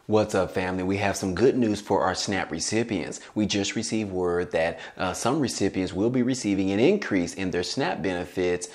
What's up, family? We have some good news for our SNAP recipients. We just received word that some recipients will be receiving an increase in their SNAP benefits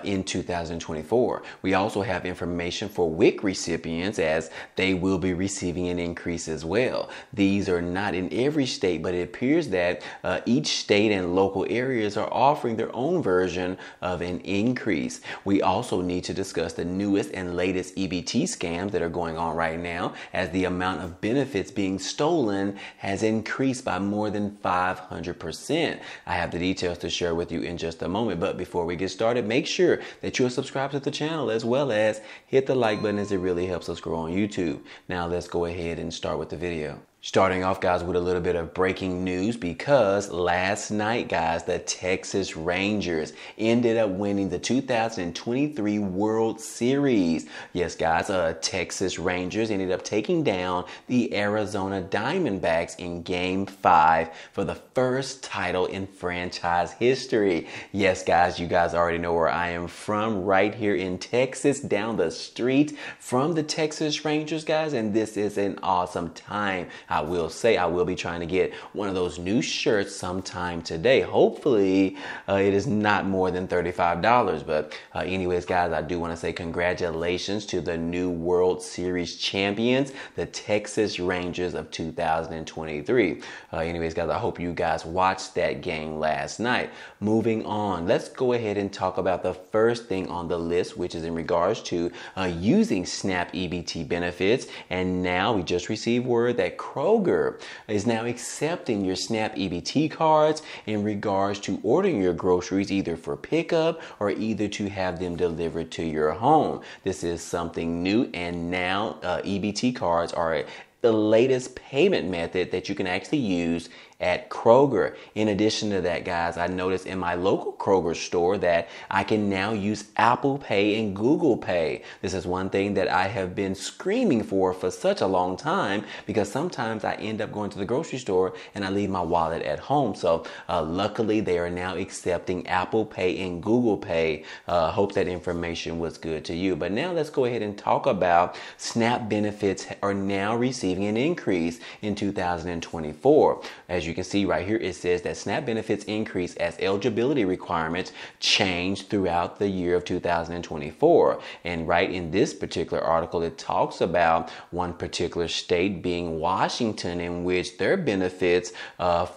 in 2024. We also have information for WIC recipients as they will be receiving an increase as well. These are not in every state, but it appears that each state and local areas are offering their own version of an increase. We also need to discuss the newest and latest EBT scams that are going on right now, as the amount of benefits being stolen has increased by more than 500%. I have the details to share with you in just a moment, but before we get started, make sure that you're subscribed to the channel as well as hit the like button, as it really helps us grow on YouTube. Now let's go ahead and start with the video. Starting off, guys, with a little bit of breaking news, because last night, guys, the Texas Rangers ended up winning the 2023 World Series. Yes, guys, Texas Rangers ended up taking down the Arizona Diamondbacks in Game 5 for the first title in franchise history. Yes, guys, you guys already know where I am from, right here in Texas, down the street from the Texas Rangers, guys, and this is an awesome time. I will say I will be trying to get one of those new shirts sometime today. Hopefully it is not more than $35. But anyways, guys, I do want to say congratulations to the new World Series champions, the Texas Rangers of 2023. Anyways, guys, I hope you guys watched that game last night. Moving on, let's go ahead and talk about the first thing on the list, which is in regards to using SNAP EBT benefits. And now we just received word that Kroger is now accepting your SNAP EBT cards in regards to ordering your groceries, either for pickup or either to have them delivered to your home. This is something new, and now EBT cards are the latest payment method that you can actually use at Kroger. In addition to that, guys, I noticed in my local Kroger store that I can now use Apple Pay and Google Pay. This is one thing that I have been screaming for such a long time, because sometimes I end up going to the grocery store and I leave my wallet at home. So luckily they are now accepting Apple Pay and Google Pay. Hope that information was good to you. But now let's go ahead and talk about SNAP benefits are now receiving an increase in 2024. As you can see right here, it says that SNAP benefits increase as eligibility requirements change throughout the year of 2024. And right in this particular article, it talks about one particular state being Washington, in which their benefits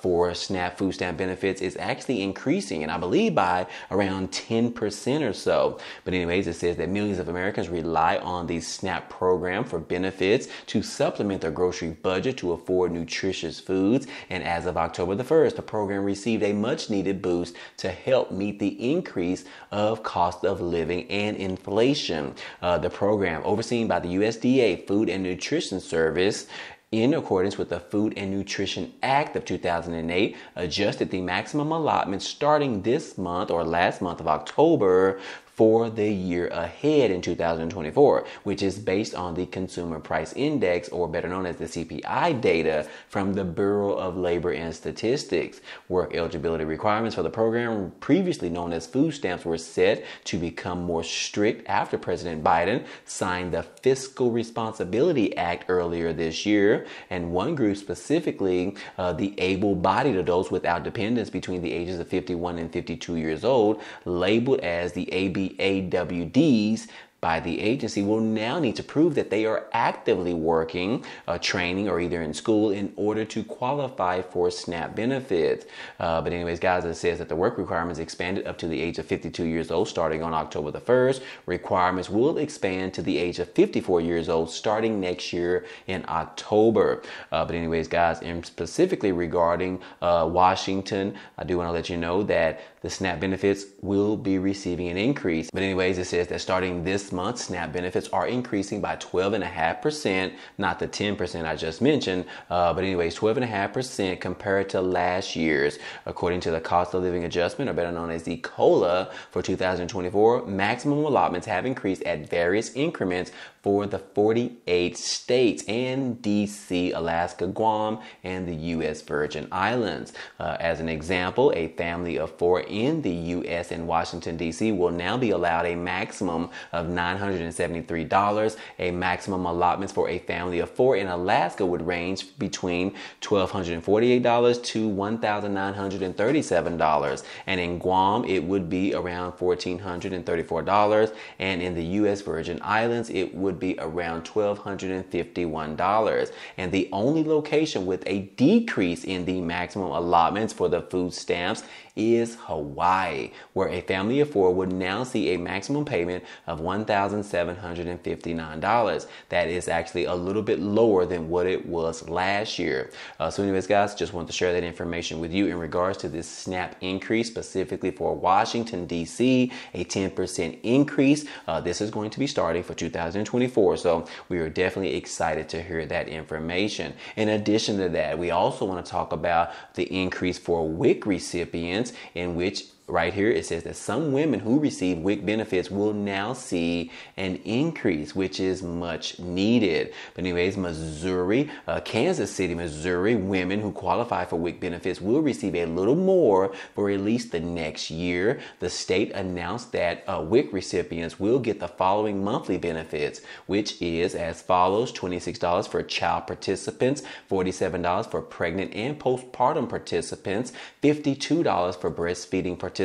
for SNAP food stamp benefits is actually increasing, and I believe by around 10% or so. But anyways, it says that millions of Americans rely on the SNAP program for benefits to supplement their grocery budget to afford nutritious foods. And as of October the 1st, the program received a much needed boost to help meet the increase of cost of living and inflation. The program, overseen by the USDA Food and Nutrition Service, in accordance with the Food and Nutrition Act of 2008, adjusted the maximum allotment starting this month, or last month of October, for the year ahead in 2024, which is based on the Consumer Price Index, or better known as the CPI data from the Bureau of Labor and Statistics. Work eligibility requirements for the program, previously known as food stamps, were set to become more strict after President Biden signed the Fiscal Responsibility Act earlier this year. And one group specifically, the able-bodied adults without dependents between the ages of 51 and 52 years old, labeled as the ABAWDs by the agency, will now need to prove that they are actively working, training, or either in school in order to qualify for SNAP benefits. But anyways, guys, it says that the work requirements expanded up to the age of 52 years old starting on October the 1st. Requirements will expand to the age of 54 years old starting next year in October. But anyways, guys, and specifically regarding Washington, I do want to let you know that the SNAP benefits will be receiving an increase. But anyways, it says that starting this month, SNAP benefits are increasing by 12.5%, not the 10% I just mentioned, but anyways, 12.5% compared to last year's. According to the cost of living adjustment, or better known as the COLA, for 2024, maximum allotments have increased at various increments for the 48 states and DC, Alaska, Guam, and the U.S. Virgin Islands. As an example, a family of 4 in the U.S. and Washington, D.C. will now be allowed a maximum of $973. A maximum allotments for a family of 4 in Alaska would range between $1,248 to $1,937. And in Guam, it would be around $1,434. And in the U.S. Virgin Islands, it would be around $1,251. And the only location with a decrease in the maximum allotments for the food stamps is Hawaii, where a family of 4 would now see a maximum payment of $1,759. That is actually a little bit lower than what it was last year. So anyways, guys, just want to share that information with you in regards to this SNAP increase, specifically for Washington, D.C., a 10% increase. This is going to be starting for 2024. So we are definitely excited to hear that information. In addition to that, we also want to talk about the increase for WIC recipients, in which right here it says that some women who receive WIC benefits will now see an increase, which is much needed. But anyways, Missouri, Kansas City, Missouri, women who qualify for WIC benefits will receive a little more for at least the next year. The state announced that WIC recipients will get the following monthly benefits, which is as follows: $26 for child participants, $47 for pregnant and postpartum participants, $52 for breastfeeding participants,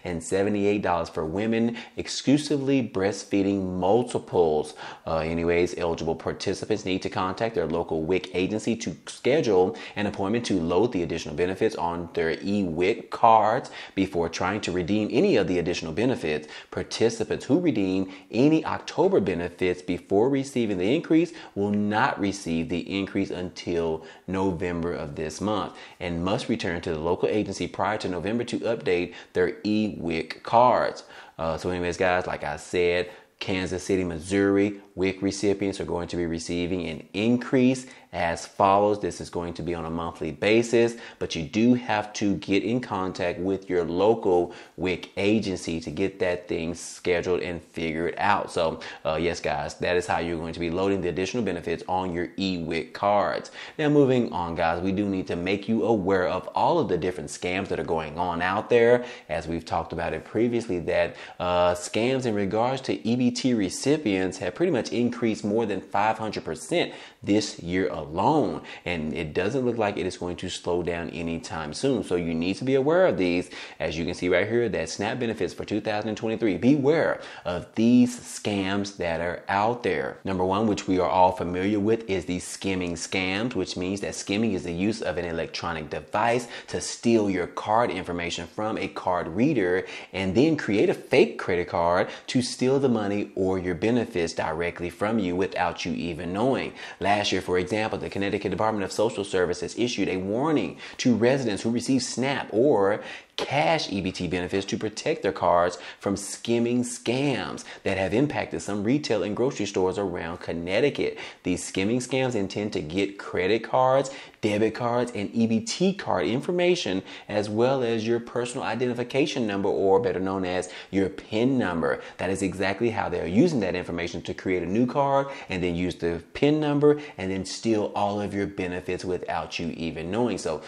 and $78 for women exclusively breastfeeding multiples. Anyways, eligible participants need to contact their local WIC agency to schedule an appointment to load the additional benefits on their e-WIC cards before trying to redeem any of the additional benefits. Participants who redeem any October benefits before receiving the increase will not receive the increase until November of this month and must return to the local agency prior to November to update their e-WIC cards. So anyways, guys, like I said, Kansas City, Missouri, WIC recipients are going to be receiving an increase as follows. This is going to be on a monthly basis, but you do have to get in contact with your local WIC agency to get that thing scheduled and figured out. So yes, guys, that is how you're going to be loading the additional benefits on your e-WIC cards. Now, moving on, guys, we do need to make you aware of all of the different scams that are going on out there. As we've talked about it previously, that scams in regards to EBT recipients have pretty much increased more than 500% this year alone, and it doesn't look like it is going to slow down anytime soon. So you need to be aware of these. As you can see right here, that SNAP benefits for 2023, beware of these scams that are out there. Number one, which we are all familiar with, is the skimming scams, which means that skimming is the use of an electronic device to steal your card information from a card reader and then create a fake credit card to steal the money or your benefits directly from you without you even knowing. Last year, for example, the Connecticut Department of Social Services issued a warning to residents who receive SNAP or cash EBT benefits to protect their cards from skimming scams that have impacted some retail and grocery stores around Connecticut. These skimming scams intend to get credit cards, debit cards, and EBT card information, as well as your personal identification number, or better known as your PIN number. That is exactly how they're using that information to create a new card and then use the PIN number and then steal all of your benefits without you even knowing. So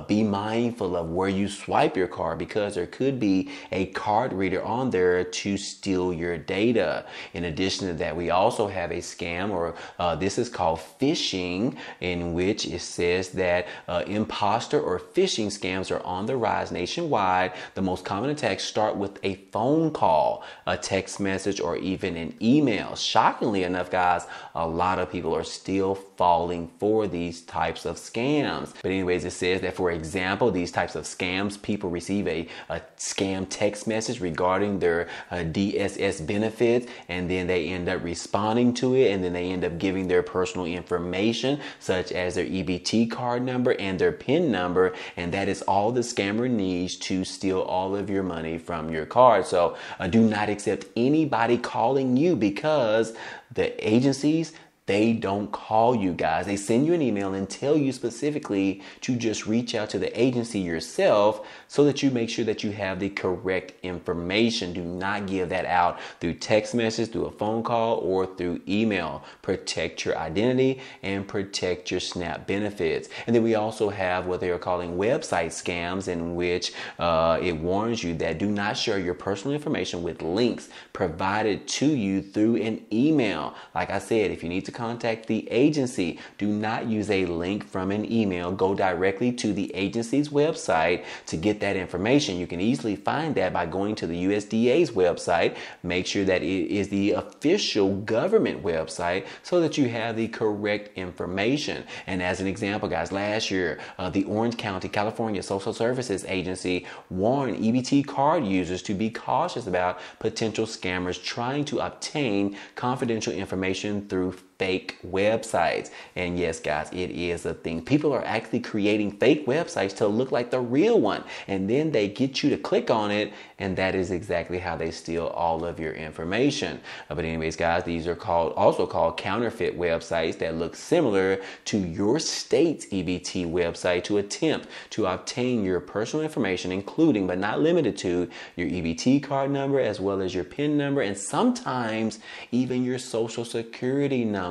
be mindful of where you swipe your card, because there could be a card reader on there to steal your data. In addition to that, we also have a scam, or this is called phishing, in which it says that imposter or phishing scams are on the rise nationwide. The most common attacks start with a phone call, a text message, or even an email. Shockingly enough, guys, a lot of people are still falling for these types of scams. But anyways, it says that, for example, these types of scams, people receive a scam text message regarding their DSS benefits, and then they end up responding to it, and then they end up giving their personal information, such as their EBT card number and their PIN number, and that is all the scammer needs to steal all of your money from your card. So do not accept anybody calling you, because the agencies, They don't call you guys. They send you an email and tell you specifically to just reach out to the agency yourself so that you make sure that you have the correct information. Do not give that out through text message, through a phone call, or through email. Protect your identity and protect your SNAP benefits. And then we also have what they are calling website scams, in which it warns you that do not share your personal information with links provided to you through an email. Like I said, if you need to contact the agency, do not use a link from an email. Go directly to the agency's website to get that information. You can easily find that by going to the USDA's website. Make sure that it is the official government website so that you have the correct information. And as an example, guys, last year, the Orange County, California Social Services Agency warned EBT card users to be cautious about potential scammers trying to obtain confidential information through fake websites. And yes, guys, it is a thing. People are actually creating fake websites to look like the real one, and then they get you to click on it, and that is exactly how they steal all of your information. But anyways, guys, these are also called counterfeit websites that look similar to your state's EBT website to attempt to obtain your personal information, including but not limited to your EBT card number, as well as your PIN number, and sometimes even your social security number,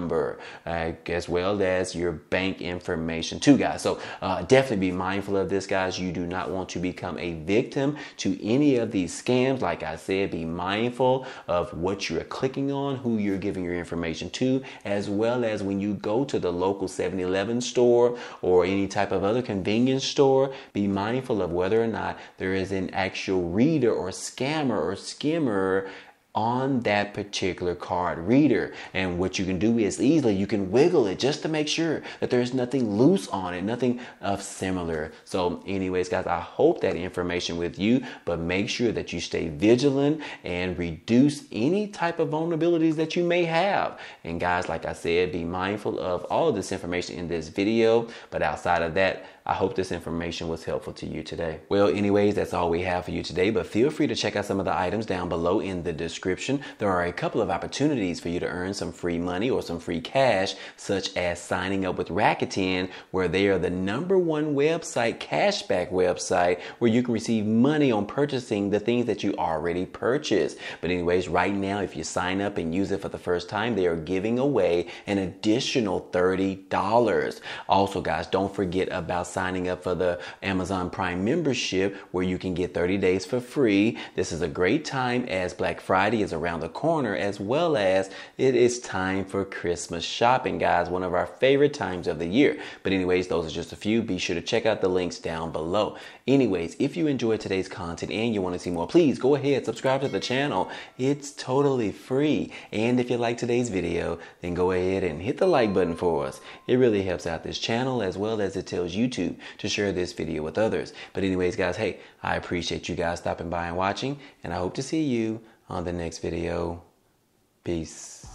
as well as your bank information too, guys. So definitely be mindful of this, guys. You do not want to become a victim to any of these scams. Like I said, be mindful of what you're clicking on, who you're giving your information to, as well as when you go to the local 7-Eleven store or any type of other convenience store, be mindful of whether or not there is an actual reader or scammer or skimmer on that particular card reader. And what you can do is easily you can wiggle it just to make sure that there's nothing loose on it, nothing of similar. So anyways, guys, I hope that information with you, but make sure that you stay vigilant and reduce any type of vulnerabilities that you may have. And guys, like I said, be mindful of all of this information in this video, but outside of that, I hope this information was helpful to you today. Well, anyways, that's all we have for you today, but feel free to check out some of the items down below in the description. There are a couple of opportunities for you to earn some free money or some free cash, such as signing up with Rakuten, where they are the #1 website, cashback website, where you can receive money on purchasing the things that you already purchased. But anyways, right now, if you sign up and use it for the first time, they are giving away an additional $30. Also, guys, don't forget about signing up for the Amazon Prime membership, where you can get 30 days for free. This is a great time as Black Friday is around the corner, as well as it is time for Christmas shopping, guys, one of our favorite times of the year. But anyways, those are just a few. Be sure to check out the links down below. Anyways, if you enjoyed today's content and you want to see more, please go ahead, subscribe to the channel. It's totally free. And if you like today's video, then go ahead and hit the like button for us. It really helps out this channel, as well as it tells YouTube to share this video with others. But anyways, guys, hey, I appreciate you guys stopping by and watching, and I hope to see you on the next video. Peace.